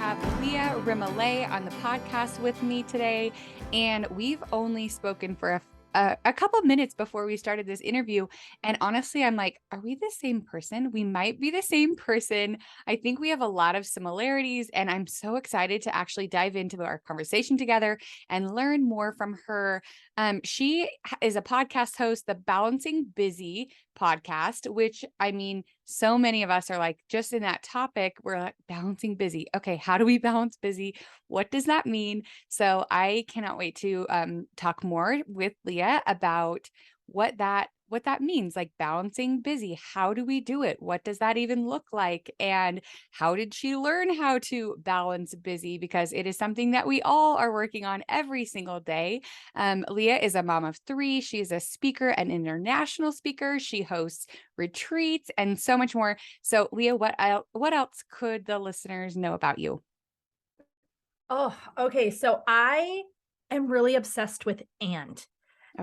have Leah Remillet on the podcast with me today, and we've only spoken for a couple minutes before we started this interview. And honestly, I'm like, are we the same person? We might be the same person. I think we have a lot of similarities, and I'm so excited to actually dive into our conversation together and learn more from her. She is a podcast host, the Balancing Busy podcast, which I mean, so many of us are like, just in that topic, we're like balancing busy. Okay, how do we balance busy? What does that mean? So I cannot wait to talk more with Leah about what that means, like balancing busy. How do we do it? What does that even look like? And how did she learn how to balance busy? Because it is something that we all are working on every single day. Leah is a mom of three. She is a speaker, an international speaker. She hosts retreats and so much more. So, Leah, what else could the listeners know about you? Oh, okay. So I am really obsessed with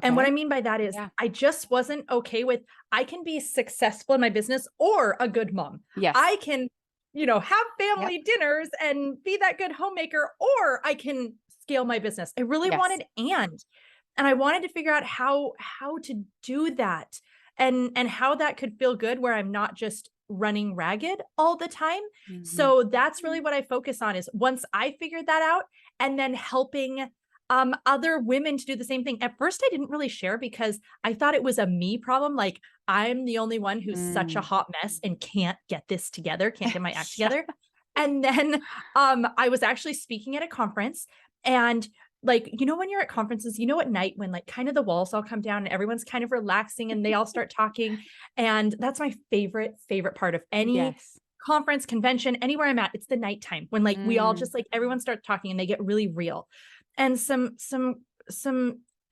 and what I Okay. mean by that is Yeah. I just wasn't okay with I can be successful in my business or a good mom. Yes. I can, have Yep. family dinners and be that good homemaker, or I can scale my business. I really Yes. wanted and I wanted to figure out how to do that and how that could feel good where I'm not just running ragged all the time. Mhm. So that's really what I focus on is once I figured that out and then helping other women to do the same thing. At first I didn't really share because I thought it was a me problem. Like I'm the only one who's such a Mm. hot mess and can't get this together, can't get my act Yeah. together. And then I was actually speaking at a conference and like, when you're at conferences, at night when like kind of the walls all come down and everyone's kind of relaxing and they all start talking. And that's my favorite part of any Yes. conference, convention, anywhere I'm at. It's the nighttime when like we all Mm. just like everyone starts talking and they get really real. And some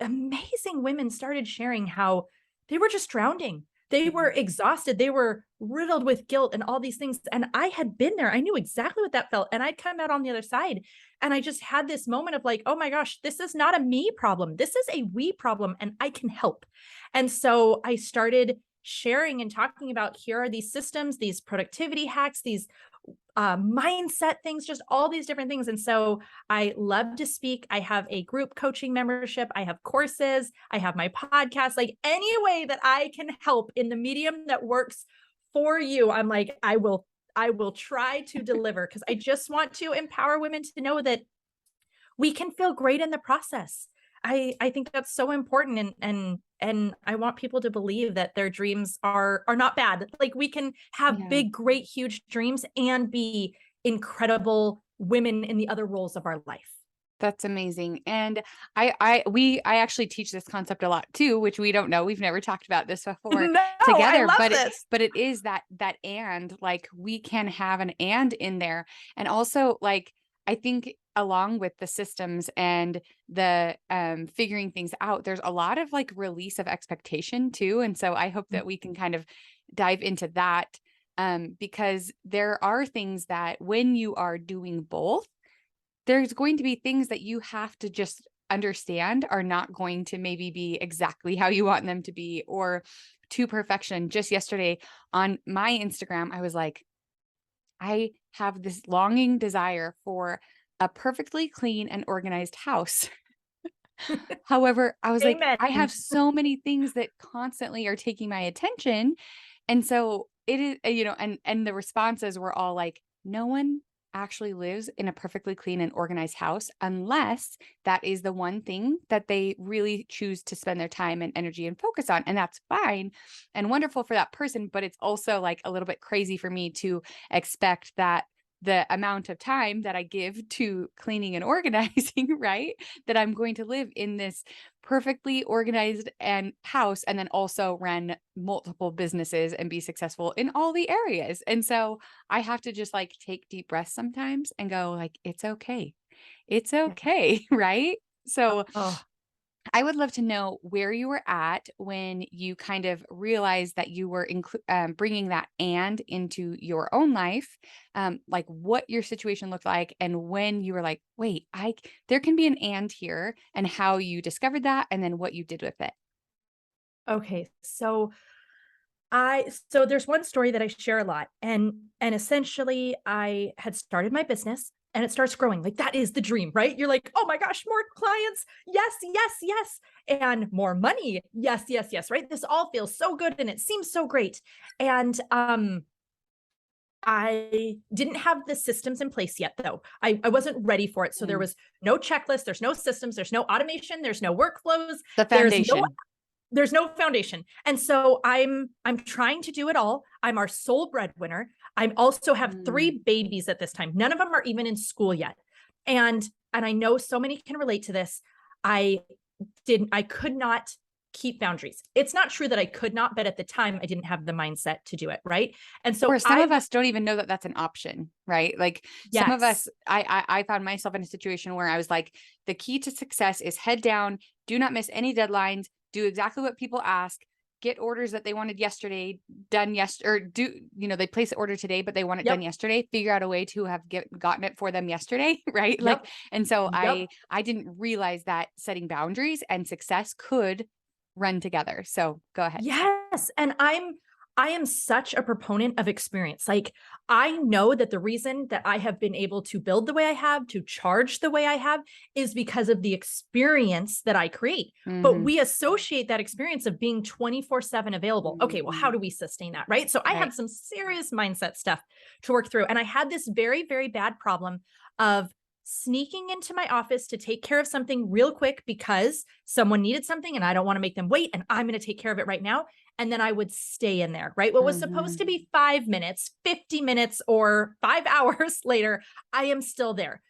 amazing women started sharing how they were just drowning. They were Mhm. exhausted. They were riddled with guilt and all these things. And I had been there. I knew exactly what that felt. And I'd come out on the other side. And I just had this moment of like, oh my gosh, this is not a me problem. This is a we problem, and I can help. And so I started sharing and talking about here are these systems, these productivity hacks, these mindset things, just all these different things. And so I love to speak. I have a group coaching membership. I have courses. I have my podcast. Like any way that I can help in the medium that works for you, I'm like, I will try to deliver because I just want to empower women to know that we can feel great in the process. I think that's so important and I want people to believe that their dreams are not bad. Like we can have Yeah. big, great, huge dreams and be incredible women in the other roles of our life. That's amazing. And I actually teach this concept a lot too, which we don't know. We've never talked about this before No, I together, love but this. it is that and like we can have an and in there. And also like I think along with the systems and the figuring things out, there's a lot of like release of expectation too. And so I hope that we can kind of dive into that because there are things that when you are doing both, there's going to be things that you have to just understand are not going to maybe be exactly how you want them to be or to perfection. Just yesterday on my Instagram, I was like, I have this longing desire for a perfectly clean and organized house. However, I was like, I have Amen. so many things that constantly are taking my attention. And so it is, and the responses were all like, no one actually lives in a perfectly clean and organized house unless that is the one thing that they really choose to spend their time and energy and focus on. And that's fine and wonderful for that person. But it's also like a little bit crazy for me to expect that the amount of time that I give to cleaning and organizing, right? That I'm going to live in this perfectly organized and house and then also run multiple businesses and be successful in all the areas. And so I have to just like take deep breaths sometimes and go like it's okay. It's Yeah. okay, right? So Oh, I would love to know where you were at when you kind of realized that you were bringing that and into your own life, like what your situation looked like, and when you were like, "Wait, there can be an and here," and how you discovered that, and then what you did with it. okay. So there's one story that I share a lot and essentially I had started my business. and it starts growing. Like that is the dream, right? You're like, oh my gosh, more clients. Yes, yes, yes. And more money. Yes, yes, yes. Right. This all feels so good and it seems so great. And I didn't have the systems in place yet, though. I wasn't ready for it. So there Mm. was no checklist, there's no systems, there's no automation, there's no workflows, The there's no foundation. there's no foundation. And so I'm trying to do it all. I'm our sole breadwinner. I also have Mm. 3 babies at this time. None of them are even in school yet. And I know so many can relate to this. I I could not keep boundaries. It's not true that I could not, but at the time I didn't have the mindset to do it, right? And Or so some of us don't even know that that's an option, right? Like some of yes. us, I found myself in a situation where I was like, the key to success is head down, do not miss any deadlines, do exactly what people ask, get orders that they wanted yesterday done yesterday, or do, they place the order today, but they want it done Yep. yesterday, figure out a way to have gotten it for them yesterday, right? Like, Yep. and so Yep. I didn't realize that setting boundaries and success could run together. So go ahead. Yes, and I am such a proponent of experience. Like I know that the reason that I have been able to build the way I have, to charge the way I have is because of the experience that I create. But Hmm. we associate that experience of being 24/7 available. Okay, well how Hmm. do we sustain that, right? So I Right. had some serious mindset stuff to work through and I had this very very bad problem of sneaking into my office to take care of something real quick because someone needed something and I don't want to make them wait and I'm going to take care of it right now. And then I would stay in there, right? What was supposed Mhm. to be 5 minutes, 50 minutes, or 5 hours later, I am still there.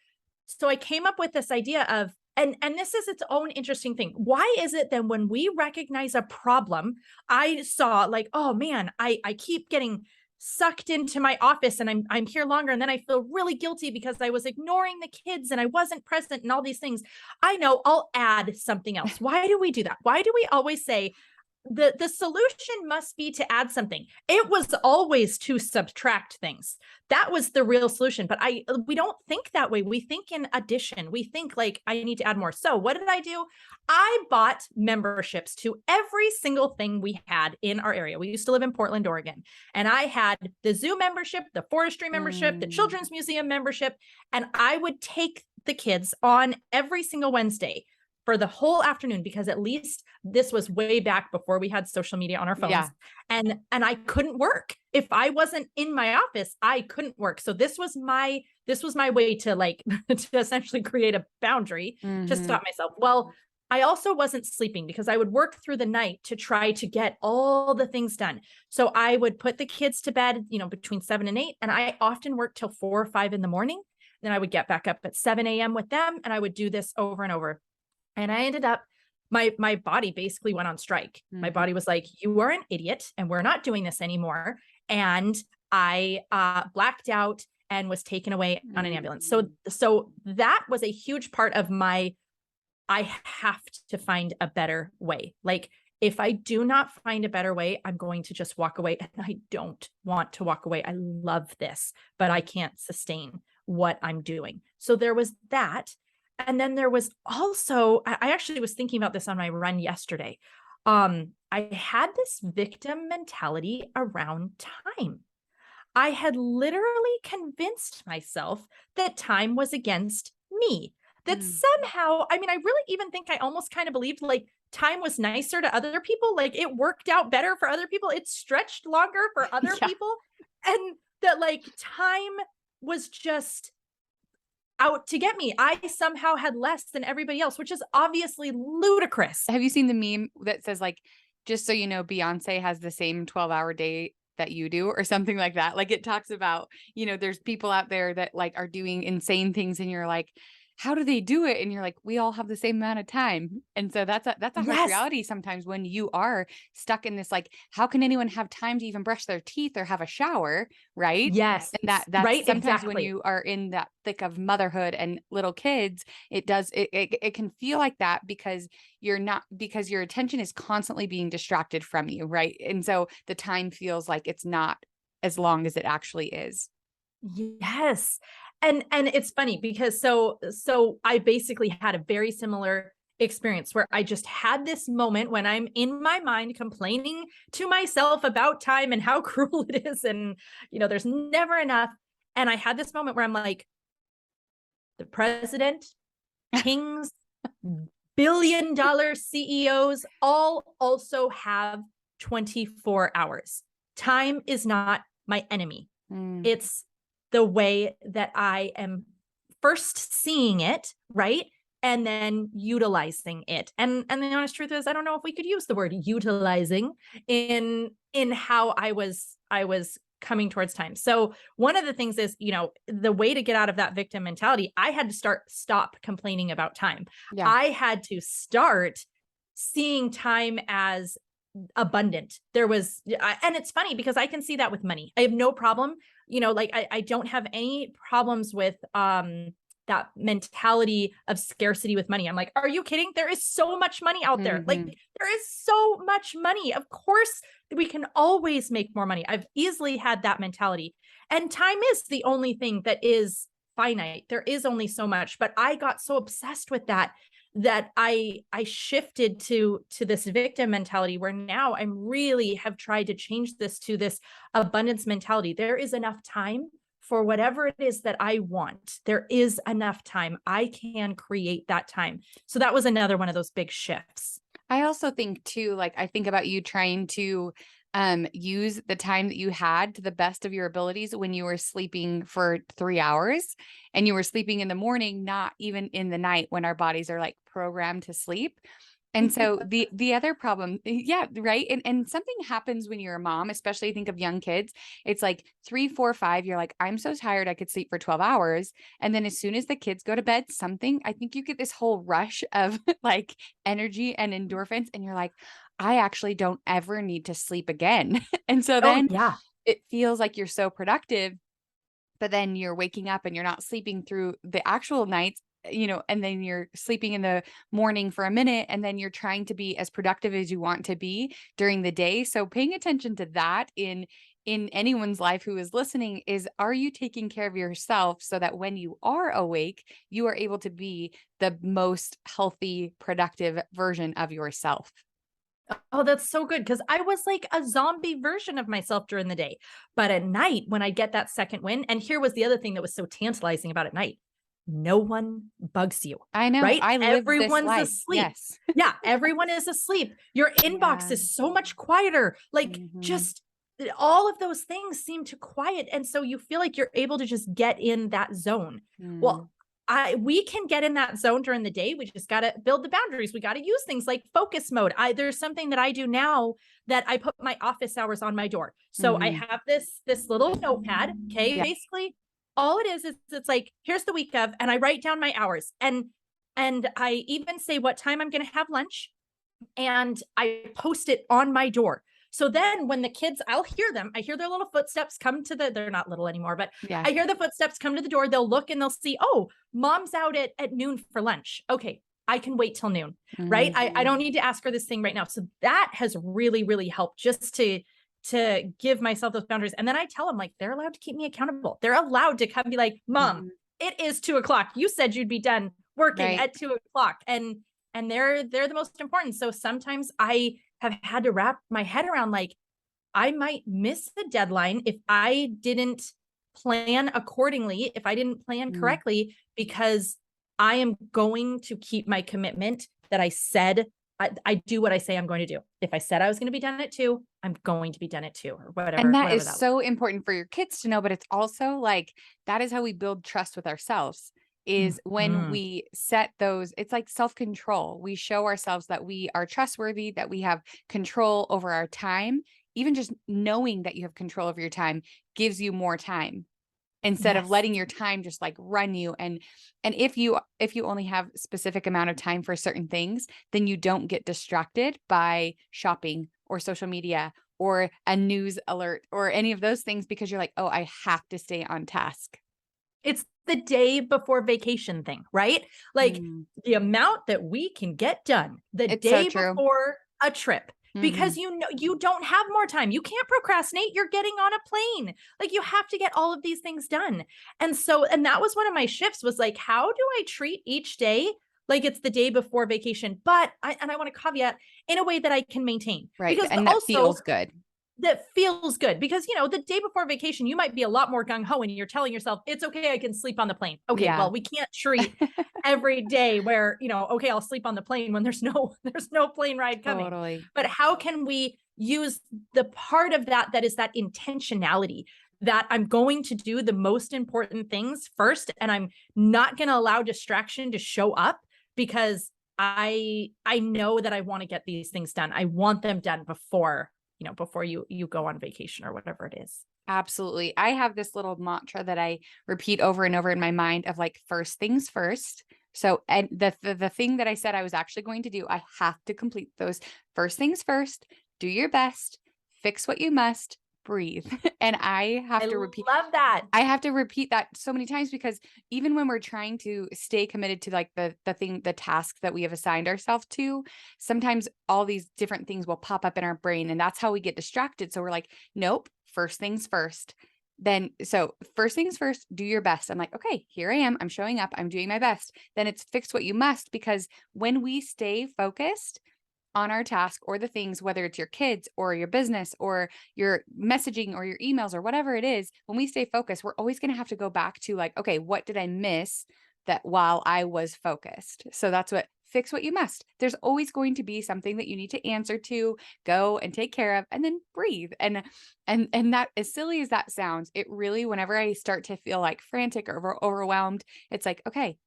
So I came up with this idea of, and this is its own interesting thing. Why is it that when we recognize a problem, I saw like, oh man, I keep getting sucked into my office and I'm here longer and then I feel really guilty because I was ignoring the kids and I wasn't present and all these things. I know I'll add something else. Why do we do that? Why do we always say the solution must be to add something? It was always to subtract things. That was the real solution, but I we don't think that way. We think in addition. We think like I need to add more. So what did I do? I bought memberships to every single thing we had in our area. We used to live in Portland, Oregon, and I had the zoo membership, the forestry membership, the Mm. children's museum membership, and I would take the kids on every single Wednesday for the whole afternoon because at least this was way back before we had social media on our Yeah. phones, and I couldn't work if I wasn't in my office. I couldn't work. So this was my way to like to essentially create a boundary to Mhm. stop myself. Well, I also wasn't sleeping because I would work through the night to try to get all the things done. So I would put the kids to bed, between 7 and 8, and I often worked till 4 or 5 in the morning. Then I would get back up at 7 a.m. with them, and I would do this over and over. And I ended up my body basically went on strike. My Mhm. body was like, "You are an idiot and we're not doing this anymore." And I blacked out and was taken away on an ambulance. So Mm. so that was a huge part of my I have to find a better way. Like if I do not find a better way, I'm going to just walk away and I don't want to walk away. I love this, but I can't sustain what I'm doing. So there was that. And then there was also, I actually was thinking about this on my run yesterday. I had this victim mentality around time. I had literally convinced myself that time was against me. That Mm. somehow, I mean, I really even think I almost kind of believed like time was nicer to other people. Like it worked out better for other people. It stretched longer for other Yeah. people. And that like time was just out to get me. I somehow had less than everybody else, which is obviously ludicrous. Have you seen the meme that says like, just so you know, Beyonce has the same 12-hour day that you do or something like that? Like it talks about, there's people out there that like are doing insane things and you're like, how do they do it? And you're like, we all have the same amount of time. And so that's a harsh Yes. reality sometimes when you are stuck in this like, how can anyone have time to even brush their teeth or have a shower? Right. Yes. And that's Right. sometimes when Exactly. you are in that thick of motherhood and little kids, it can feel like that because you're not because your attention is constantly being distracted from you, right? And so the time feels like it's not as long as it actually is. Yes. And it's funny because so I basically had a very similar experience where I just had this moment when I'm in my mind complaining to myself about time and how cruel it is and there's never enough, and I had this moment where I'm like The president, kings, billion-dollar CEOs all also have 24 hours. Time is not my enemy. Mm. It's the way that I am first seeing it, right? And then utilizing it. And the honest truth is, I don't know if we could use the word utilizing in how I was coming towards time. So one of the things is, the way to get out of that victim mentality, I had to stop complaining about time. Yeah. I had to start seeing time as abundant. And it's funny because I can see that with money. I have no problem, like I don't have any problems with that mentality of scarcity with money. I'm like, are you kidding? There is so much money out there. Like Mhm. there is so much money. Of course, we can always make more money. I've easily had that mentality. And time is the only thing that is finite. There is only so much, but I got so obsessed with that I shifted to this victim mentality, where now I'm really have tried to change this to this abundance mentality. There is enough time for whatever it is that I want. There is enough time. I can create that time. So that was another one of those big shifts. I also think too, like I think about you trying to use the time that you had to the best of your abilities when you were sleeping for 3 hours and you were sleeping in the morning, not even in the night when our bodies are like programmed to sleep. And so the other problem, yeah, right. And something happens when you're a mom, especially think of young kids. It's like 3, 4, 5. You're like, I'm so tired, I could sleep for 12 hours. And then as soon as the kids go to bed, I think you get this whole rush of like energy and endorphins, and you're like, I actually don't ever need to sleep again. And so Oh then yeah. it feels like you're so productive, but then you're waking up and you're not sleeping through the actual nights, and then you're sleeping in the morning for a minute, and then you're trying to be as productive as you want to be during the day. So paying attention to that in anyone's life who is listening is, are you taking care of yourself so that when you are awake, you are able to be the most healthy, productive version of yourself? Oh, that's so good. Cause I was like a zombie version of myself during the day. But at night, when I get that second win, and here was the other thing that was so tantalizing about at night, no one bugs you, I know. right? I lived this Everyone's life. asleep. Yes. Yeah, everyone is asleep. Your inbox Yeah. is so much quieter. Like Mhm. just all of those things seem to quiet. And so you feel like you're able to just get in that zone. Mm. Well, we can get in that zone during the day. We just got to build the boundaries. We got to use things like focus mode. There's something that I do now that I put my office hours on my door. So I Mhm. have this little notepad. Okay, Yeah. basically all it is it's like, here's the week of, and I write down my hours, and I even say what time I'm going to have lunch, and I post it on my door. So then when the kids, I'll hear them, I hear their little footsteps come they're not little anymore, but Yeah. I hear the footsteps come to the door. They'll look and they'll see, oh, mom's out at noon for lunch. Okay, I can wait till noon, right? I Mhm. don't need to ask her this thing right now. So that has really, really helped just to give myself those boundaries. And then I tell them, like, they're allowed to keep me accountable. They're allowed to come be like, Mom, Mhm. it is 2 o'clock. You said you'd be done working Right. at 2 o'clock. And they're the most important. So sometimes I have had to wrap my head around, like, I might miss the deadline if I didn't plan accordingly, if I didn't plan Mm. correctly, because I am going to keep my commitment that I said. I do what I say I'm going to do. If I said I was going to be done at 2, I'm going to be done at 2, or And whatever, that whatever is that. so important for your kids to know, but it's also like that is how we build trust with ourselves is when Mhm. we set those, it's like self-control. We show ourselves that we are trustworthy, that we have control over our time. Even just knowing that you have control over your time gives you more time instead of Yes. letting your time just like run you. And if you only have specific amount of time for certain things, then you don't get distracted by shopping or social media or a news alert or any of those things because you're like, oh, I have to stay on task. It's the day before vacation thing, right? Like Mm. the amount that we can get done the It's so day true. before a trip, because Hmm. you don't have more time. You can't procrastinate. You're getting on a plane. Like you have to get all of these things done. And that was one of my shifts, was like, how do I treat each day like it's the day before vacation? But I want to caveat, in a way that I can maintain, Right. because And that also feels good. that feels good because, the day before vacation, you might be a lot more gung ho and you're telling yourself, it's okay, I can sleep on the plane. Okay, Yeah. well, we can't treat every day where, okay, I'll sleep on the plane when there's no there's no plane ride coming. Totally. But how can we use the part of that is that intentionality, that I'm going to do the most important things first and I'm not going to allow distraction to show up because I know that I want to get these things done. I want them done before you go on vacation or whatever it is. Absolutely. I have this little mantra that I repeat over and over in my mind of like first things first. So, and the thing that I said I was actually going to do, I have to complete those first things first, do your best, fix what you must, breathe. And I love that. I have to repeat that so many times because even when we're trying to stay committed to like the task that we have assigned ourselves to, sometimes all these different things will pop up in our brain and that's how we get distracted. So we're like, nope, first things first. Then so first things first, do your best. I'm like, okay, here I am. I'm showing up. I'm doing my best. Then it's fix what you must because when we stay focused on our task or the things, whether it's your kids or your business or your messaging or your emails or whatever it is, when we stay focused, we're always going to have to go back to like, okay, what did I miss that while I was focused? So that's what fix what you must. There's always going to be something that you need to answer to, go and take care of, and then breathe. And that, as silly as that sounds, it really, whenever I start to feel like frantic or overwhelmed, it's like, okay,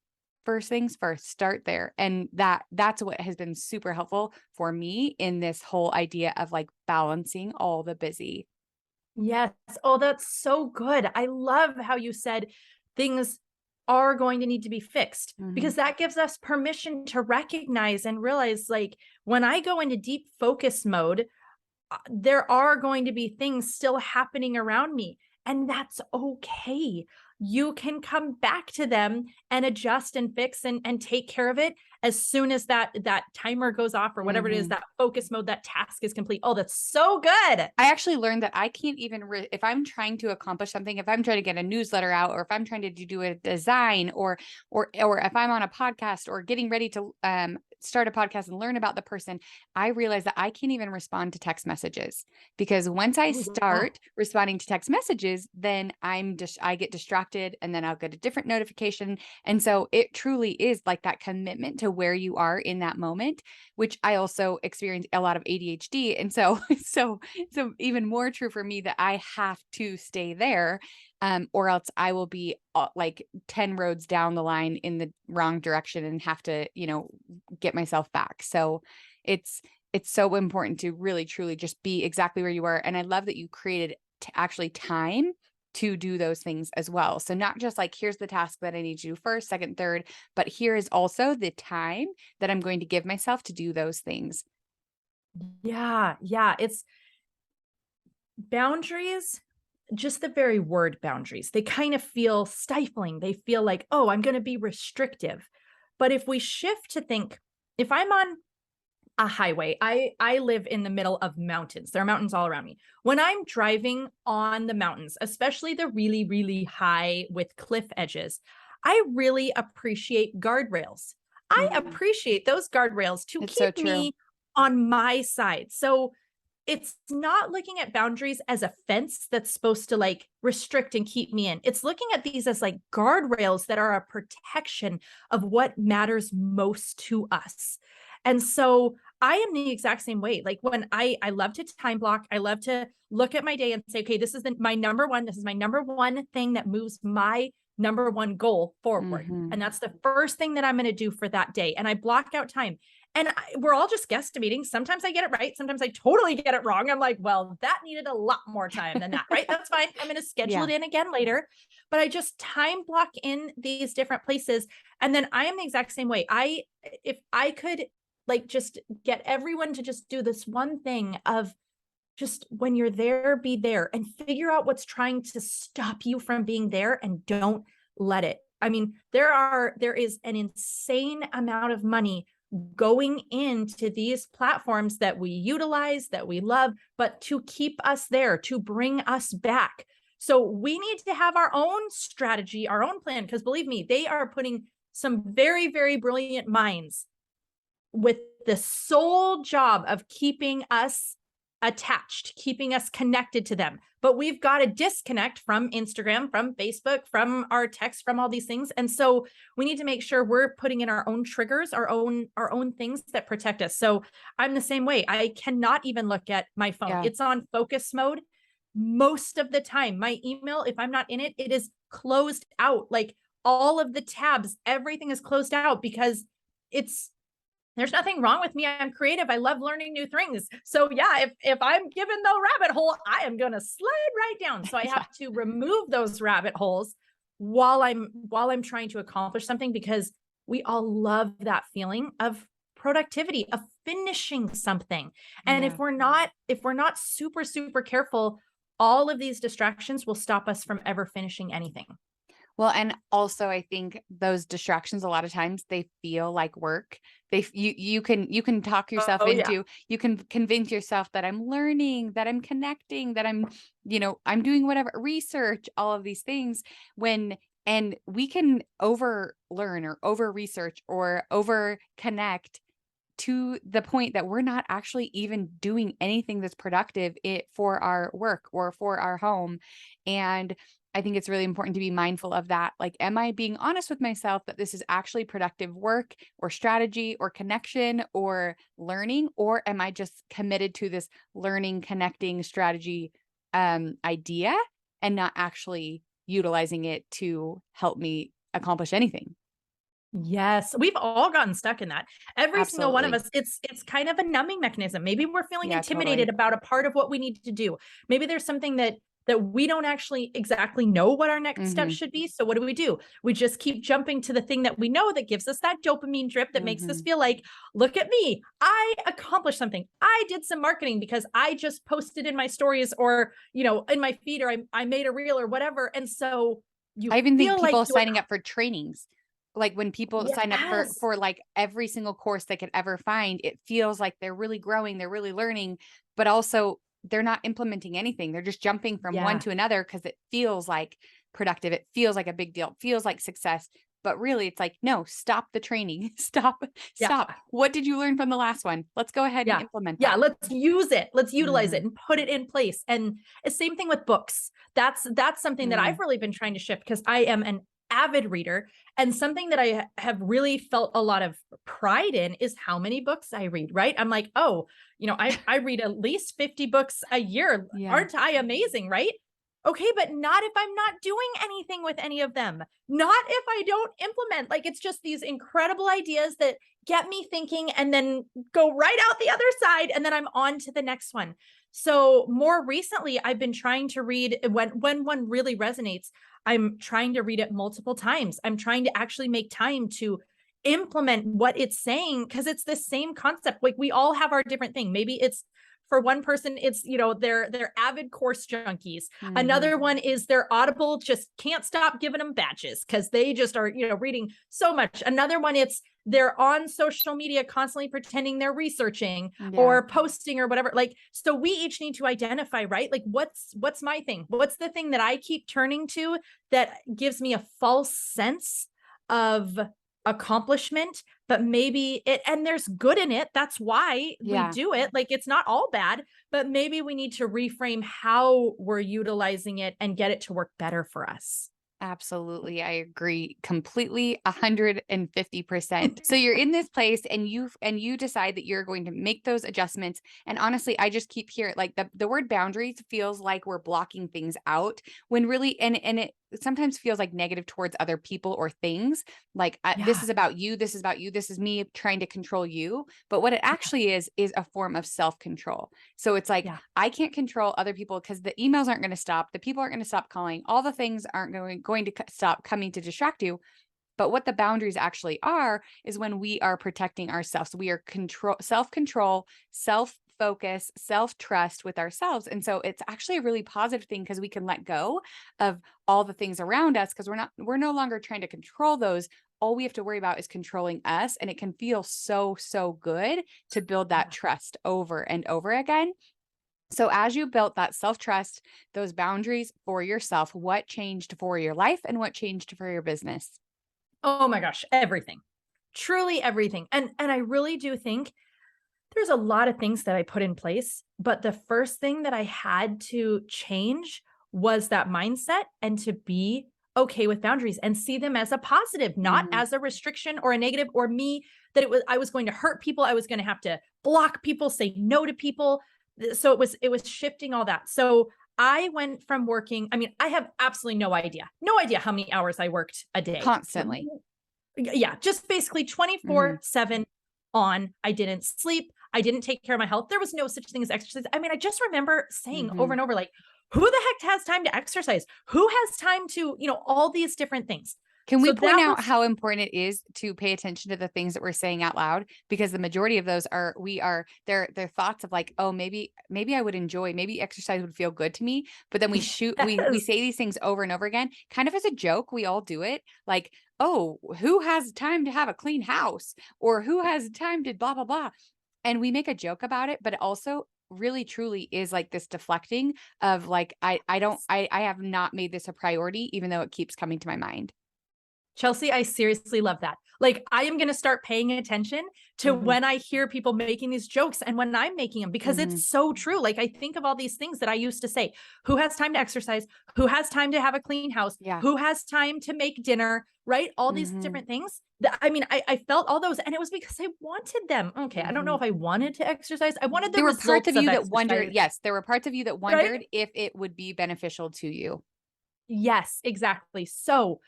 first things first, start there. And that's what has been super helpful for me in this whole idea of like balancing all the busy. Yes. Oh, that's so good. I love how you said things are going to need to be fixed Mhm. because that gives us permission to recognize and realize, like, when I go into deep focus mode, there are going to be things still happening around me, and that's okay. You can come back to them and adjust and fix and take care of it as soon as that timer goes off or whatever it is, Mhm. that focus mode, that task is complete. Oh, that's so good. I actually learned that I can't even if I'm trying to accomplish something, if I'm trying to get a newsletter out, or if I'm trying to do a design, or if I'm on a podcast or getting ready to start a podcast and learn about the person, I realize that I can't even respond to text messages because once I Oh, yeah. start responding to text messages, then I get distracted and then I'll get a different notification. And so it truly is like that commitment to where you are in that moment, which I also experience a lot of ADHD. And so so even more true for me that I have to stay there, or else I will be like 10 roads down the line in the wrong direction and have to, get myself back. So it's so important to really truly just be exactly where you are. And I love that you created actually time to do those things as well. So not just like here's the task that I need to do first, second, third, but here is also the time that I'm going to give myself to do those things. Yeah, yeah, it's boundaries, just the very word boundaries. They kind of feel stifling. They feel like, "Oh, I'm gonna be restrictive." But if we shift to think, if I'm on a highway, I live in the middle of mountains. There are mountains all around me. When I'm driving on the mountains, especially the really, really high with cliff edges, I really appreciate guardrails. I Mhm. appreciate those guardrails to It's so keep true. me on my side. So it's not looking at boundaries as a fence that's supposed to like restrict and keep me in. It's looking at these as like guardrails that are a protection of what matters most to us. And so I am the exact same way. Like when I love to time block, I love to look at my day and say, okay, this is my number one. This is my number one thing that moves my number one goal forward. Mhm. And that's the first thing that I'm going to do for that day. And I block out time. And we're all just guesstimating. Sometimes I get it right. Sometimes I totally get it wrong. I'm like, well, that needed a lot more time than that, right? That's fine. I'm going to schedule Yeah. it in again later. But I just time block in these different places. And then I am the exact same way. If I could like just get everyone to just do this one thing of just when you're there, be there and figure out what's trying to stop you from being there and don't let it. I mean, there is an insane amount of money going into these platforms that we utilize, that we love, but to keep us there, to bring us back. So we need to have our own strategy, our own plan, because believe me, they are putting some very, very brilliant minds with the sole job of keeping us attached, keeping us connected to them. But we've got to disconnect from Instagram, from Facebook, from our text, from all these things. And so we need to make sure we're putting in our own triggers, our own things that protect us. So I'm the same way. I cannot even look at my phone. Yeah. It's on focus mode most of the time. My email, if I'm not in it, it is closed out. Like all of the tabs, everything is closed out because it's there's nothing wrong with me. I'm creative. I love learning new things. So yeah, if I'm given the rabbit hole, I am going to slide right down. So I Yeah. have to remove those rabbit holes while I'm trying to accomplish something, because we all love that feeling of productivity, of finishing something. And Yeah. if we're not super super careful, all of these distractions will stop us from ever finishing anything. Well, and also I think those distractions a lot of times they feel like work. You can talk yourself Oh yeah. into, you can convince yourself that I'm learning, that I'm connecting, that I'm doing whatever research, all of these things when and we can over learn or over research or over connect to the point that we're not actually even doing anything that's productive for our work or for our home. And I think it's really important to be mindful of that. Like, am I being honest with myself that this is actually productive work or strategy or connection or learning? Or am I just committed to this learning, connecting strategy idea and not actually utilizing it to help me accomplish anything? Yes, we've all gotten stuck in that. Every single one of Absolutely. us, it's kind of a numbing mechanism. Maybe we're feeling Yeah, intimidated totally. about a part of what we need to do. Maybe there's something that we don't actually exactly know what our next step Hmm. should be. So what do? We just keep jumping to the thing that we know that gives us that dopamine drip that makes us Hmm. feel like, look at me. I accomplished something. I did some marketing because I just posted in my stories or, in my feed, or I made a reel or whatever. And so you I even think feel like people signing up for trainings, like when people sign up for yes. like every single course they could ever find, it feels like they're really growing, they're really learning, but also they're not implementing anything. They're just jumping from one Yeah. to another because it feels like productive. It feels like a big deal. It feels like success. But really, it's like, no, stop the training. Stop. Yeah. Stop. What did you learn from the last one? Let's go ahead and Yeah. implement Yeah, that. let's use it. Let's utilize Hmm. it and put it in place. And the same thing with books. That's something that I've Mm, really been trying to shift because I am an avid reader, and something that I have really felt a lot of pride in is how many books I read, right? I'm like, "Oh, I read at least 50 books a year. yeah. Aren't I amazing, right?" Okay, but not if I'm not doing anything with any of them. Not if I don't implement. Like it's just these incredible ideas that get me thinking and then go right out the other side, and then I'm on to the next one. So more recently I've been trying to read when one really resonates. I'm trying to read it multiple times. I'm trying to actually make time to implement what it's saying because it's the same concept. Like we all have our different thing. Maybe it's for one person, it's they're avid course junkies. Hmm. Another one is they're Audible, just can't stop giving them badges because they just are reading so much. Another one, it's they're on social media constantly pretending they're researching Yeah. or posting or whatever. Like, so we each need to identify, right? Like what's my thing? What's the thing that I keep turning to that gives me a false sense of accomplishment, but maybe it, and there's good in it. That's why we Yeah. do it. Like it's not all bad, but maybe we need to reframe how we're utilizing it and get it to work better for us. Absolutely. I agree completely 150%. So you're in this place and you decide that you're going to make those adjustments. And honestly, I just keep hearing like the word boundaries feels like we're blocking things out when really and it sometimes feels like negative towards other people or things. Like this Yeah. is about you, this is about you, this is me trying to control you. But what it Yeah. actually is a form of self-control. So it's like Yeah. I can't control other people because the emails aren't going to stop. The people aren't going to stop calling. All the things aren't going to stop coming to distract you. But what the boundaries actually are is when we are protecting ourselves. We are self-control, self-focus, self-trust with ourselves. And so it's actually a really positive thing because we can let go of all the things around us because we're no longer trying to control those. All we have to worry about is controlling us. And it can feel so, so good to build that Yeah. trust over and over again. So, as you built that self trust, those boundaries for yourself, what changed for your life and what changed for your business? Oh my gosh, everything. Truly everything. And I really do think There's a lot of things that I put in place, but the first thing that I had to change was that mindset and to be okay with boundaries and see them as a positive, not Mhm. as a restriction or a negative or me that I was going to hurt people, I was going to have to block people, say no to people. So it was shifting all that. So I went from working, I mean, I have absolutely no idea. No idea how many hours I worked a day. Constantly. Yeah, just basically Mhm. 24/7 on. I didn't sleep. I didn't take care of my health. There was no such thing as exercise. I mean, I just remember saying over Mhm. and over, like, who the heck has time to exercise? Who has time to, all these different things? Can we So point that out was how important it is to pay attention to the things that we're saying out loud? Because the majority of those are they're thoughts of like, oh, maybe I would enjoy, maybe exercise would feel good to me. But then we shoot, we yes. say these things over and over again, kind of as a joke. We all do it. Like, oh, who has time to have a clean house? Or who has time to blah blah blah? And we make a joke about it, but it also really truly is like this deflecting of like, I don't I have not made this a priority, even though it keeps coming to my mind. Chelsea, I seriously love that. Like, I am going to start paying attention to Mhm. when I hear people making these jokes and when I'm making them because it's Mhm. so true. Like, I think of all these things that I used to say. Who has time to exercise? Who has time to have a clean house? Yeah. Who has time to make dinner? Right? All these Mhm. different things. I mean, I felt all those and it was because I wanted them. Okay. I don't know Mhm. if I wanted to exercise. I wanted the There were parts results of of you that wondered, exercise. yes, there were parts of you that Right? wondered if it would be beneficial to you. Yes, exactly. So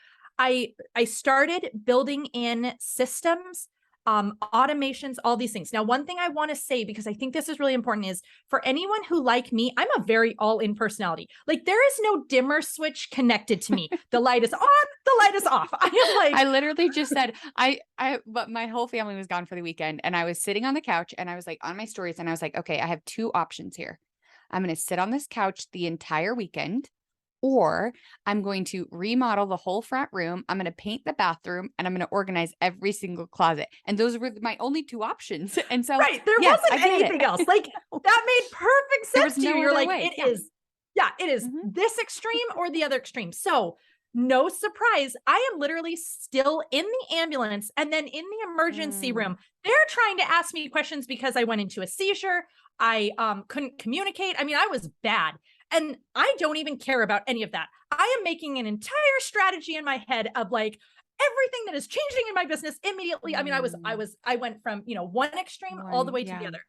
I started building in systems, automations, all these things. Now, one thing I want to say, because I think this is really important, is for anyone who like me, I'm a very all-in personality. Like there is no dimmer switch connected to me. The light is on, the light is off. I am I like, literally just said, but my whole family was gone for the weekend and I was sitting on the couch and I was like on my stories and I was like, okay, I have two options here. I'm going to sit on this couch the entire weekend, or I'm going to remodel the whole front room. I'm going to paint the bathroom and I'm going to organize every single closet. And those were my only two options. And so, right, there yes, I wasn't get anything else. it. Like that made perfect There was sense to you. no You're other like, way. it Yeah. is, yeah, it is Mhm. this extreme or the other extreme. So, no surprise, I am literally still in the ambulance and then in the emergency Mm. room. They're trying to ask me questions because I went into a seizure. I couldn't communicate. I mean, I was bad. And I don't even care about any of that. I am making an entire strategy in my head of like everything that is changing in my business immediately. I mean, Mm. I went from, one extreme all the One, way to the yeah. other.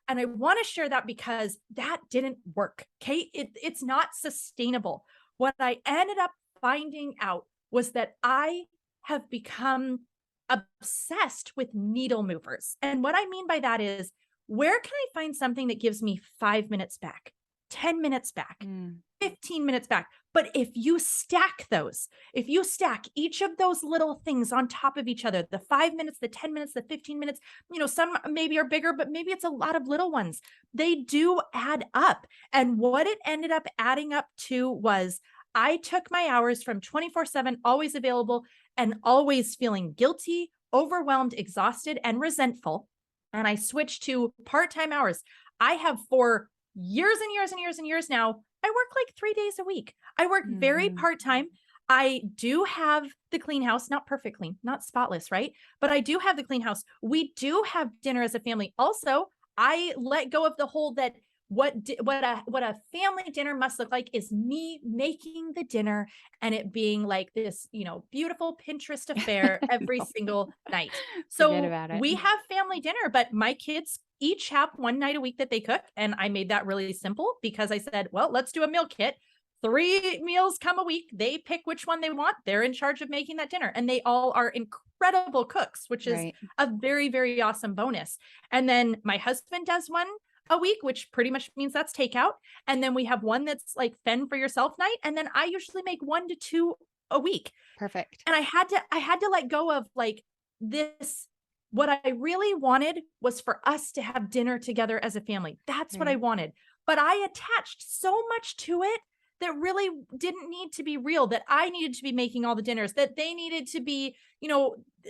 And I want to share that because that didn't work. Okay. It's not sustainable. What I ended up finding out was that I have become obsessed with needle movers. And what I mean by that is, where can I find something that gives me 5 minutes back, 10 minutes back, Mm. 15 minutes back? But if you stack those, if you stack each of those little things on top of each other, the 5 minutes, the 10 minutes, the 15 minutes, some maybe are bigger, but maybe it's a lot of little ones. They do add up. And what it ended up adding up to was I took my hours from 24/7, always available, and always feeling guilty, overwhelmed, exhausted, and resentful. And I switched to part time hours. I have for years and years and years and years now, I work like 3 days a week. I work very Mhm. part time. I do have the clean house, not perfect clean, not spotless, right? But I do have the clean house. We do have dinner as a family. Also, I let go of the whole that what a family dinner must look like is me making the dinner and it being like this, beautiful Pinterest affair every No, single night. forget So about it. we have family dinner, but my kids each have one night a week that they cook. And I made that really simple because I said, well, let's do a meal kit. 3 meals come a week. They pick which one they want. They're in charge of making that dinner. And they all are incredible cooks, which is Right. a very, very awesome bonus. And then my husband does one a week, which pretty much means that's takeout. And then we have one that's like fend for yourself night. And then I usually make 1 to 2 a week. Perfect. And I had to let go of like this. What I really wanted was for us to have dinner together as a family. That's what I Right. wanted. But I attached so much to it that really didn't need to be real, that I needed to be making all the dinners, that they needed to be,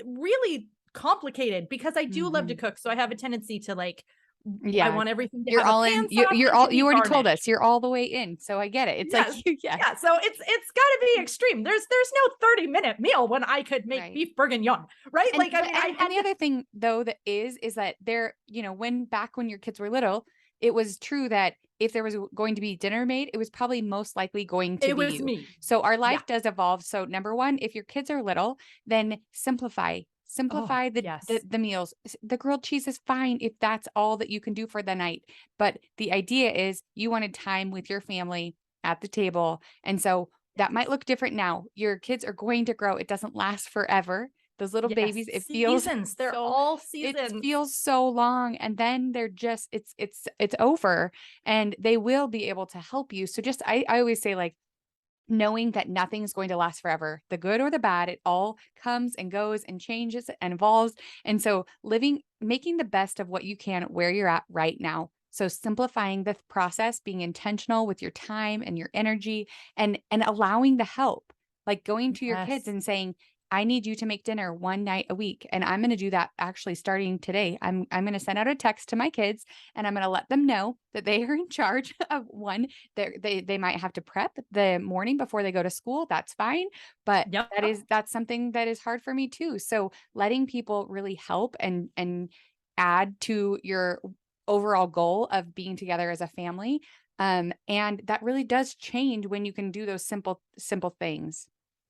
really complicated because I do love to Mhm. cook. So I have a tendency to like I Yeah. want everything to You're have a all in. pan sauce You're and to all, be you already told us, garnished. you're all the way in. So I get it. It's like, Yes. yes. Yeah. So it's gotta be extreme. There's no 30-minute meal when I could make Right. beef bourguignon, right? And Like, I mean, I and had the to. other thing though that is that there, when back when your kids were little, it was true that if there was going to be dinner made, it was probably most likely going to It be was you. me. So our Yeah. life does evolve. So number one, if your kids are little, then simplify. Oh, Simplify yes. the meals. The grilled cheese is fine if that's all that you can do for the night. But the idea is you wanted time with your family at the table. And so that might Yes. look different now. Your kids are going to grow. It doesn't last forever. Those little Yes. babies, it feels Seasons. They're so all it seasons. feels so long, and then they're just it's over, and they will be able to help you. So just I always say, like, knowing that nothing's going to last forever, the good or the bad, it all comes and goes and changes and evolves. And so making the best of what you can where you're at right now. So simplifying the process, being intentional with your time and your energy, and allowing the help, like going to your kids Yes. and saying, I need you to make dinner one night a week. And I'm going to do that actually starting today. I'm going to send out a text to my kids, and I'm going to let them know that they are in charge of one. They might have to prep the morning before they go to school. That's fine. But Yep. that's something that is hard for me too. So letting people really help and add to your overall goal of being together as a family. And that really does change when you can do those simple things.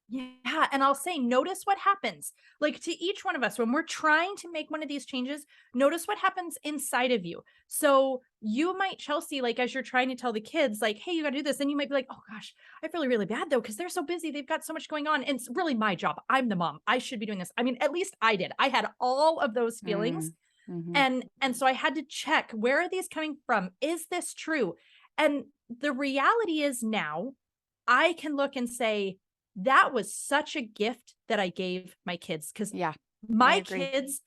Yeah, and I'll say, notice what happens. Like, to each one of us, when we're trying to make one of these changes, notice what happens inside of you. So you might, Chelsea, like, as you're trying to tell the kids, like, hey, you got to do this. And you might be like, oh gosh, I feel really bad though, because they're so busy. They've got so much going on. And it's really my job. I'm the mom. I should be doing this. I mean, at least I did. I had all of those feelings. Mm, mhm. And so I had to check, where are these coming from? Is this true? And the reality is, now I can look and say, that was such a gift that I gave my kids, because Yeah, I my agree. kids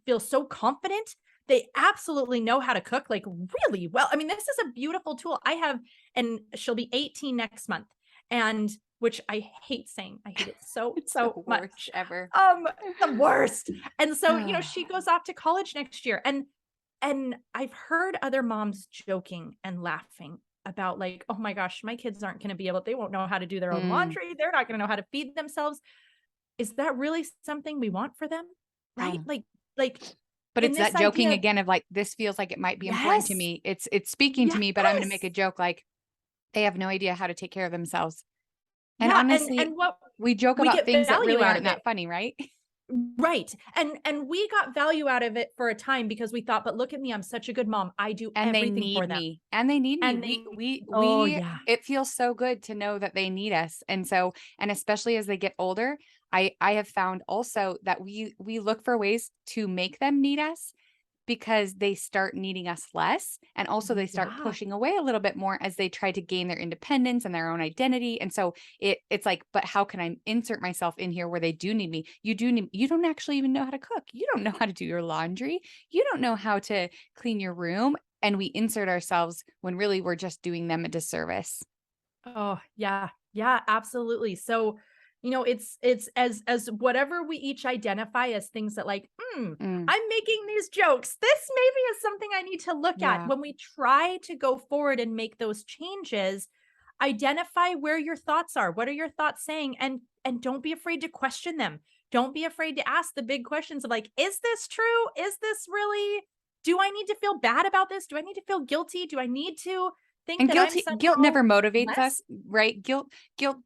feel so confident. They absolutely know how to cook, like, really well. I mean, this is a beautiful tool. I have, and she'll be 18 next month. And which I hate saying, I hate it so, It's the so worst much. ever. The worst. And so, she goes off to college next year. And I've heard other moms joking and laughing about, like, oh my gosh, my kids aren't going to be able, they won't know how to do their own Mm, laundry. They're not going to know how to feed themselves. Is that really something we want for them? Right? oh. Like But in it's this that joking idea of, again of, like, this feels like it might be important to yes, me. It's speaking to me, but I'm gonna make a yes. joke like, they have no idea how to take care of themselves. And Yeah. honestly, And what we joke we about get things that value really out aren't of it. that funny, right? Right. And we got value out of it for a time, because we thought, but look at me, I'm such a good mom. I do And they everything for need them. me, and they need me. And oh yeah. It feels so good to know that they need us. And so, and especially as they get older, I have found also that we look for ways to make them need us, because they start needing us less, and also they start Yeah. pushing away a little bit more as they try to gain their independence and their own identity. And so it's like, but how can I insert myself in here where they do need me? You don't actually even know how to cook. You don't know how to do your laundry. You don't know how to clean your room. And we insert ourselves when really we're just doing them a disservice. Oh, yeah. Yeah, absolutely. So, it's as whatever we each identify as things that, like, Mm, I'm making these jokes. This maybe is something I need to look at. yeah. When we try to go forward and make those changes, identify where your thoughts are. What are your thoughts saying? And don't be afraid to question them. Don't be afraid to ask the big questions of, like, is this true? Is this really, do I need to feel bad about this? Do I need to feel guilty? Do I need to think And that I'm guilt never somehow motivates us, less? right? Guilt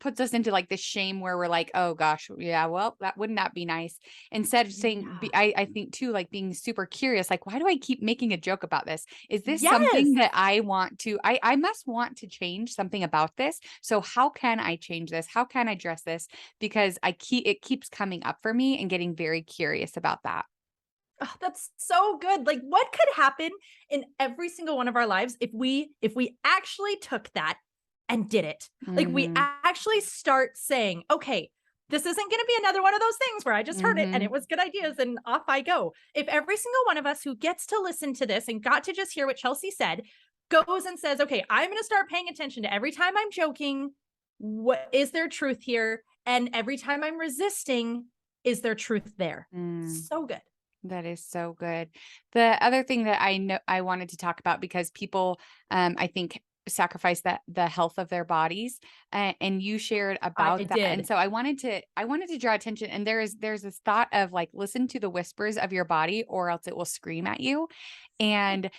puts us into, like, this shame where we're like, "Oh gosh, yeah, well, that wouldn't that be nice?" Instead of saying, Yeah. I think too, like, being super curious, like, "Why do I keep making a joke about this? Is this Yes. something that I want to I must want to change something about this. So how can I change this? How can I address this?" Because it keeps coming up for me, and getting very curious about that. Oh, that's so good. Like, what could happen in every single one of our lives if we actually took that and did it? Like, we Mhm. actually start saying, okay, this isn't going to be another one of those things where I just heard it and it Mhm. was good ideas and off I go. If every single one of us who gets to listen to this and got to just hear what Chelsea said goes and says, okay, I'm going to start paying attention to every time I'm joking, what is there truth here? And every time I'm resisting, is there truth there? Mm. So good. That is so good. The other thing that I know I wanted to talk about because people, I think, sacrifice that the health of their bodies, and you shared I about that, and did. so I wanted to draw attention. And there's this thought of like listen to the whispers of your body, or else it will scream at you, and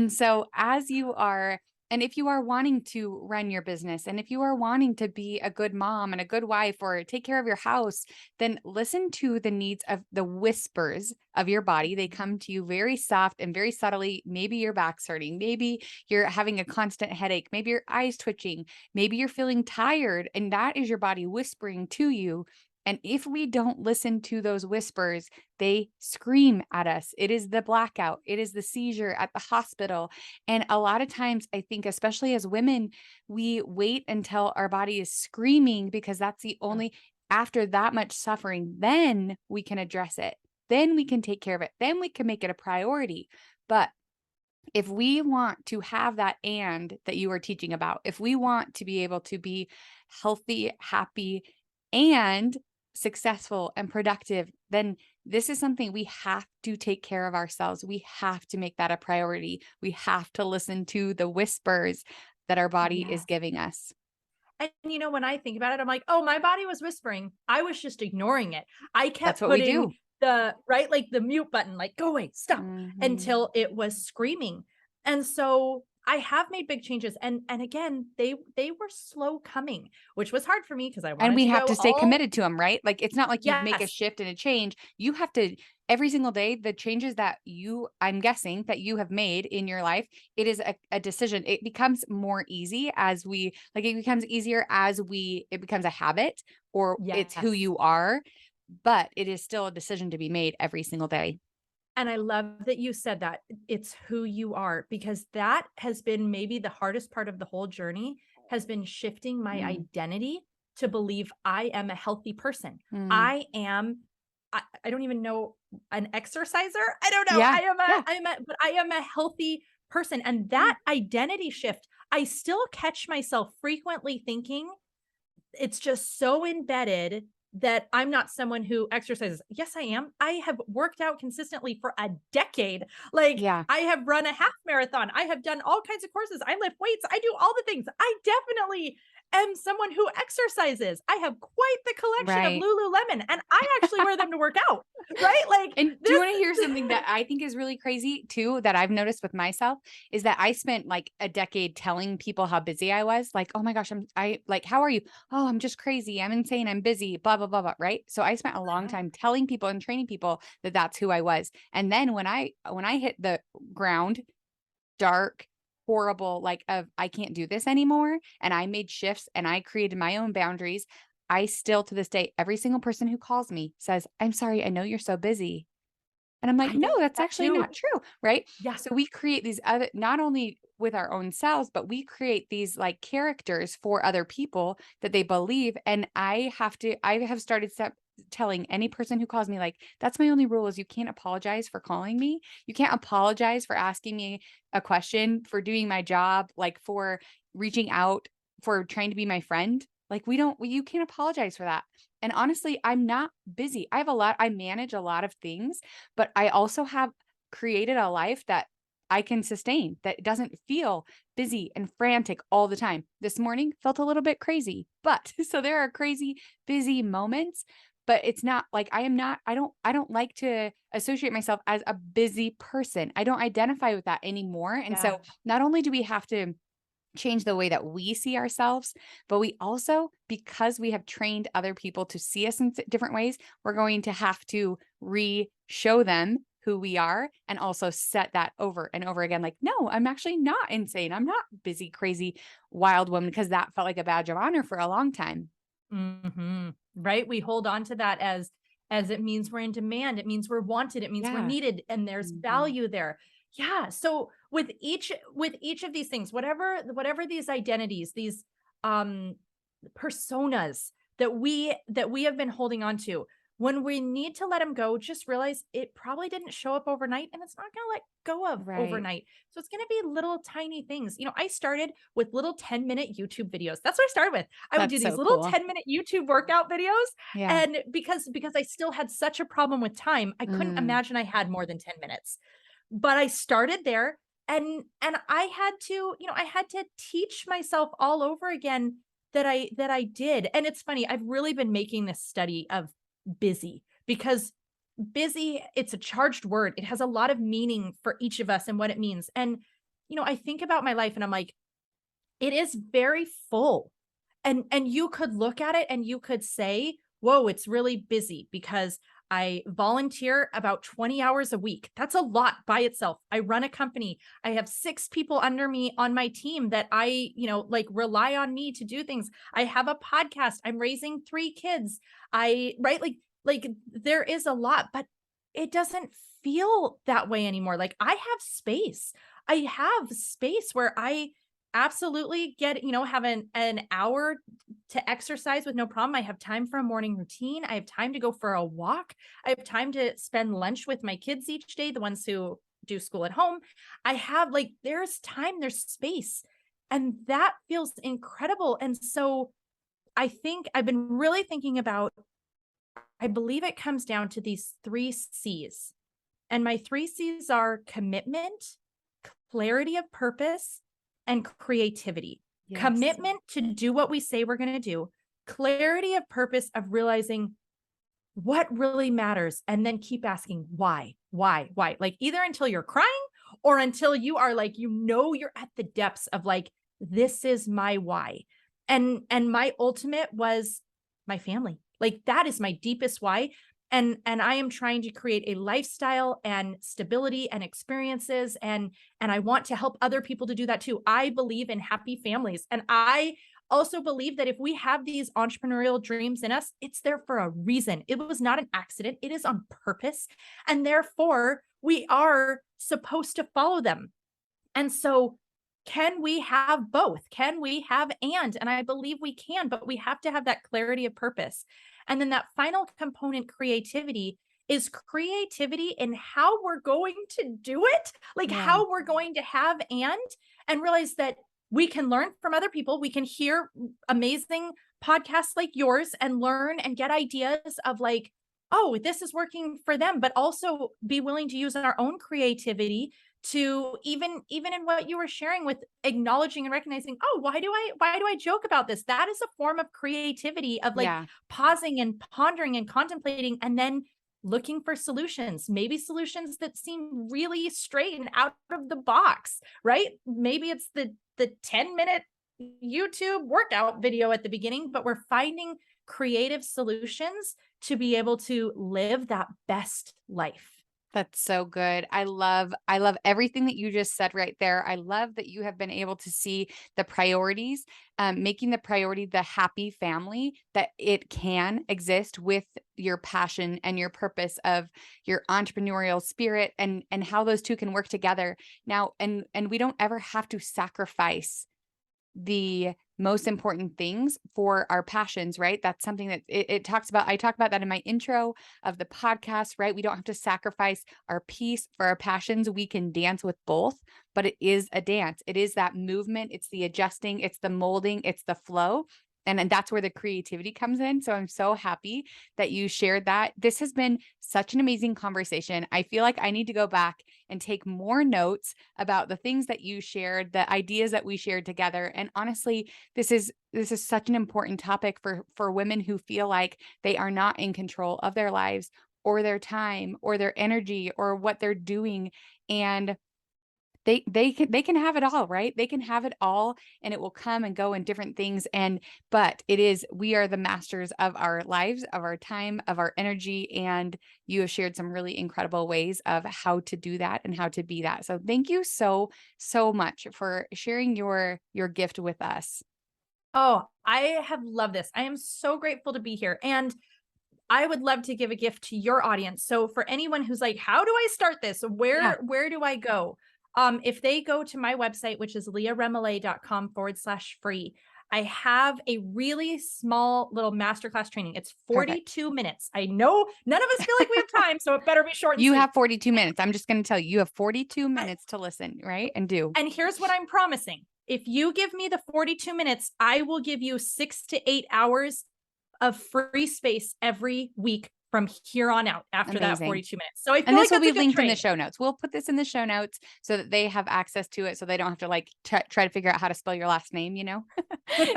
so as you are. And if you are wanting to run your business, and if you are wanting to be a good mom and a good wife or take care of your house, then listen to the needs of the whispers of your body. They come to you very soft and very subtly. Maybe your back's hurting. Maybe you're having a constant headache. Maybe your eyes twitching. Maybe you're feeling tired. And that is your body whispering to you. And if we don't listen to those whispers, they scream at us. It is the blackout, it is the seizure at the hospital. And a lot of times, I think, especially as women, we wait until our body is screaming because that's the Yeah. only after that much suffering, then we can address it. Then we can take care of it. Then we can make it a priority. But if we want to have that and that you are teaching about, if we want to be able to be healthy, happy, and successful and productive, then this is something we have to take care of ourselves. We have to make that a priority. We have to listen to the whispers that our body is Yes. giving us. And when I think about it, I'm like, oh, my body was whispering. I was just ignoring it. I That's kept what we putting do. like the mute button, like, go away, stop, Mhm. until it was screaming. And so I have made big changes. And again, they were slow coming, which was hard for me because I And wanted we to have go to stay all committed to them, right? Like, it's not like you make a yes, shift and a change. You have to every single day, the changes that I'm guessing that you have made in your life, it is a decision. It becomes more easy as it becomes easier as it becomes a habit or it's who yes. you are, but it is still a decision to be made every single day. And I love that you said that. It's who you are, because that has been maybe the hardest part of the whole journey, has been shifting my Mm, identity to believe I am a healthy person. mm. I am I don't even know, an exerciser? I don't know. Yeah, yeah, But I am a healthy person. And yeah, that identity shift, I still catch myself frequently thinking, it's just so embedded that I'm not someone who exercises. Yes, I am. I have worked out consistently for a decade. Like, yeah. I have run a half marathon. I have done all kinds of courses. I lift weights. I do all the things. I definitely am someone who exercises. I have quite the collection of Right. Lululemon, and I actually wear them to work out, right? Like, And do you this wanna hear something that I think is really crazy too, that I've noticed with myself, is that I spent, like, a decade telling people how busy I was, like, "Oh my gosh, how are you?" "Oh, I'm just crazy, I'm insane, I'm busy, blah, blah, blah, blah," right? So I spent a long uh-huh. time telling people and training people that that's who I was, and then when I hit the ground, dark, horrible, like, of, "I can't do this anymore," and I made shifts and I created my own boundaries, I still to this day, every single person who calls me says, "I'm sorry, I know you're so busy." And I'm like, I "No, get that's that actually too. not true," right? Yeah. So we create these other not only with our own selves, but we create these like characters for other people that they believe. And I have started telling any person who calls me like, that's my only rule is you can't apologize for calling me. You can't apologize for asking me a question, for doing my job, like for reaching out, for trying to be my friend. Like you can't apologize for that. And honestly, I'm not busy. I manage a lot of things, but I also have created a life that I can sustain, that doesn't feel busy and frantic all the time. This morning felt a little bit crazy, but so there are crazy, busy moments, but it's not like I don't like to associate myself as a busy person. I don't identify with that anymore. And Yeah. so not only do we have to change the way that we see ourselves, but we also, because we have trained other people to see us in different ways, we're going to have to re-show them who we are and also set that over and over again. Like, no, I'm actually not insane. I'm not busy, crazy, wild woman, because that felt like a badge of honor for a long time. Right? We hold on to that as it means we're in demand, it means we're wanted, it means we're Yeah. needed, and there's Mhm. value there. Yeah, so with each of these things, whatever these identities, these, um, personas that we have been holding on to, when we need to let them go, just realize it probably didn't show up overnight and it's not going to let go of Right. overnight. So it's going to be little tiny things. I started with little 10-minute YouTube videos. That's what I started with. I would do That's these so little cool. 10-minute YouTube workout videos. Yeah. And because I still had such a problem with time, I couldn't Mm, imagine I had more than 10 minutes. But I started there, and I had to teach myself all over again that I did. And it's funny, I've really been making this study of busy, because busy, it's a charged word. It has a lot of meaning for each of us and what it means. And I think about my life and I'm like, it is very full. And you could look at it and you could say, "Whoa, it's really busy because I volunteer about 20 hours a week." That's a lot by itself. I run a company. I have 6 people under me on my team that like rely on me to do things. I have a podcast. I'm raising 3 kids. I right like there is a lot, but it doesn't feel that way anymore. Like I have space. I have space where I absolutely have an hour to exercise with no problem. I have time for a morning routine. I have time to go for a walk. I have time to spend lunch with my kids each day, the ones who do school at home. I have there's time, there's space. And that feels incredible. And so I think I've been really thinking about, I believe it comes down to these 3 C's. And my 3 C's are commitment, clarity of purpose, and creativity. yes. Commitment to do what we say we're going to do, clarity of purpose of realizing what really matters, and then keep asking why, like either until you're crying or until you are like, you're at the depths of like, this is my why. And my ultimate was my family. Like that is my deepest why. And I am trying to create a lifestyle and stability and experiences, and I want to help other people to do that too. I believe in happy families, and I also believe that if we have these entrepreneurial dreams in us, it's there for a reason. It was not an accident, it is on purpose. And therefore, we are supposed to follow them. And so, can we have both? Can we have and I believe we can, but we have to have that clarity of purpose. And then that final component, creativity, is creativity in how we're going to do it, like Yeah. how we're going to have and realize that we can learn from other people. We can hear amazing podcasts like yours and learn and get ideas of like, oh, this is working for them, but also be willing to use our own creativity to even in what you were sharing with acknowledging and recognizing, oh, why do I joke about this? That is a form of creativity of like Yeah. pausing and pondering and contemplating and then looking for solutions, maybe solutions that seem really straight and out of the box, right? Maybe it's the 10-minute YouTube workout video at the beginning, but we're finding creative solutions to be able to live that best life. That's so good. I love everything that you just said right there. I love that you have been able to see the priorities, making the priority the happy family, that it can exist with your passion and your purpose of your entrepreneurial spirit, and how those two can work together. Now, and we don't ever have to sacrifice the most important things for our passions, right? That's something that it talks about. I talk about that in my intro of the podcast, right? We don't have to sacrifice our peace for our passions. We can dance with both, but it is a dance. It is that movement. It's the adjusting, it's the molding, it's the flow. And that's where the creativity comes in. So I'm so happy that you shared that. This has been such an amazing conversation. I feel like I need to go back and take more notes about the things that you shared, the ideas that we shared together. And honestly, this is such an important topic for women who feel like they are not in control of their lives or their time or their energy or what they're doing. And they can have it all, right? They can have it all and it will come and go in different things. But we are the masters of our lives, of our time, of our energy. And you have shared some really incredible ways of how to do that and how to be that. So thank you so, so much for sharing your gift with us. Oh, I have loved this. I am so grateful to be here. And I would love to give a gift to your audience. So for anyone who's like, how do I start this? Yeah. Where do I go? If they go to my website, which is leahremillet.com/free, I have a really small little masterclass training. It's Perfect. 42 minutes. I know none of us feel like we have time, so it better be short and You sweet. have 42 minutes. I'm just going to tell you, you have 42 minutes to listen, right? And do. And here's what I'm promising. If you give me the 42 minutes, I will give you 6 to 8 hours of free space every week from here on out after that Amazing. 42 minutes. So I And feel this like will that's be a good linked in the trade. show notes. We'll put this in the show notes so that they have access to it so they don't have to like try to figure out how to spell your last name, you know?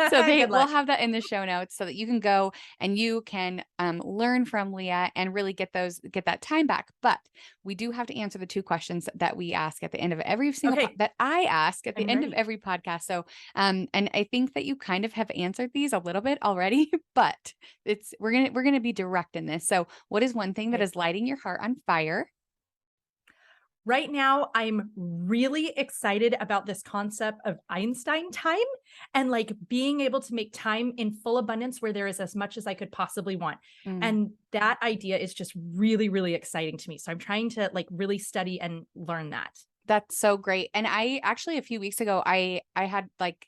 So they Good will luck. have that in the show notes so that you can go and you can learn from Leah and really get that time back. But we do have to answer the two questions that we ask at the end of every single Okay, that I ask at the I'm end of ready. every podcast. So and I think that you kind of have answered these a little bit already, but we're gonna be direct in this. So what is one thing that Okay. is lighting your heart on fire? Right now, I'm really excited about this concept of Einstein time and like being able to make time in full abundance where there is as much as I could possibly want. Mm. And that idea is just really, really exciting to me. So I'm trying to like really study and learn that. That's so great. And I actually a few weeks ago, I had like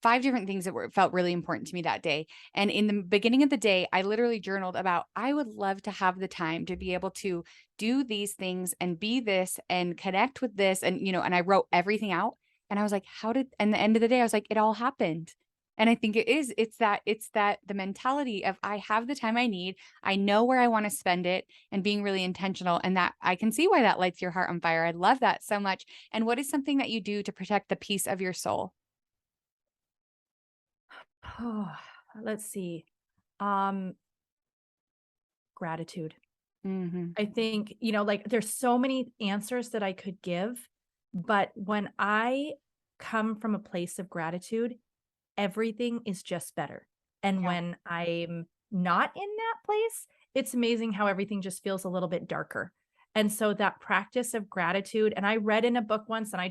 5 different things that felt really important to me that day. And in the beginning of the day, I literally journaled about I would love to have the time to be able to do these things and be this and connect with this and and I wrote everything out and I was like, how did and the end of the day I was like, it all happened. And I think it's that the mentality of I have the time I need. I know where I want to spend it and being really intentional and that I can see why that lights your heart on fire. I love that so much. And what is something that you do to protect the peace of your soul? Oh, let's see. Um, Gratitude. Mhm. I think, like there's so many answers that I could give, but when I come from a place of gratitude, everything is just better. And Yeah. when I'm not in that place, it's amazing how everything just feels a little bit darker. And so that practice of gratitude, and I read in a book once and I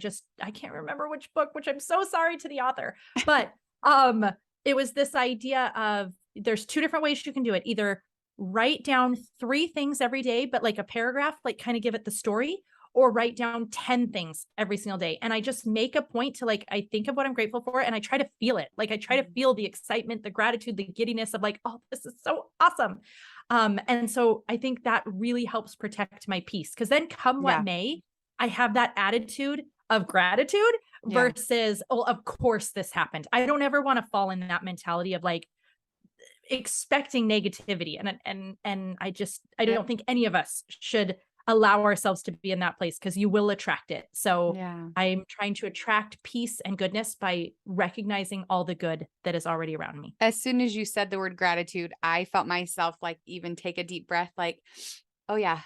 can't remember which book, which I'm so sorry to the author, but um it was this idea of there's two different ways you can do it. Either write down 3 things every day, but like a paragraph, like kind of give it the story, or write down 10 things every single day. And I just make a point to like, I think of what I'm grateful for and I try to feel it. Like I try to Mhm. feel the excitement, the gratitude, the giddiness of like, oh, this is so awesome. And so I think that really helps protect my peace. Cause then come what Yeah. may, I have that attitude of gratitude Yeah. versus, oh, of course this happened. I don't ever want to fall in that mentality of like, expecting negativity and I Yep. don't think any of us should allow ourselves to be in that place because you will attract it. So Yeah. I'm trying to attract peace and goodness by recognizing all the good that is already around me. As soon as you said the word gratitude, I felt myself like even take a deep breath, like, oh yeah,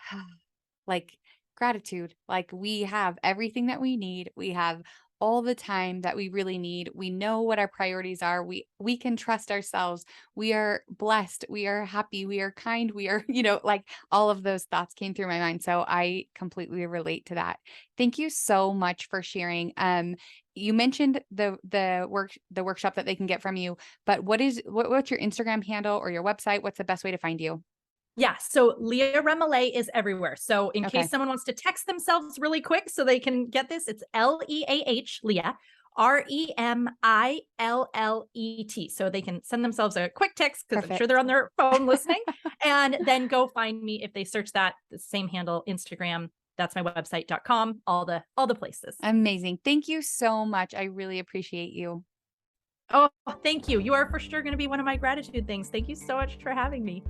like gratitude. Like we have everything that we need. We have all the time that we really need. We know what our priorities are. We can trust ourselves. We are blessed. We are happy. We are kind. We are, like all of those thoughts came through my mind. So I completely relate to that. Thank you so much for sharing. You mentioned the workshop that they can get from you, but what's your Instagram handle or your website? What's the best way to find you? Yeah, so Leah Remillet is everywhere. So in case Okay. someone wants to text themselves really quick so they can get this, it's Leah, Leah, Remillet. So they can send themselves a quick text because I'm sure they're Perfect. on their phone listening, and then go find me if they search that the same handle, Instagram. That's my website.com, all the places. Amazing. Thank you so much. I really appreciate you. Oh, thank you. You are for sure going to be one of my gratitude things. Thank you so much for having me.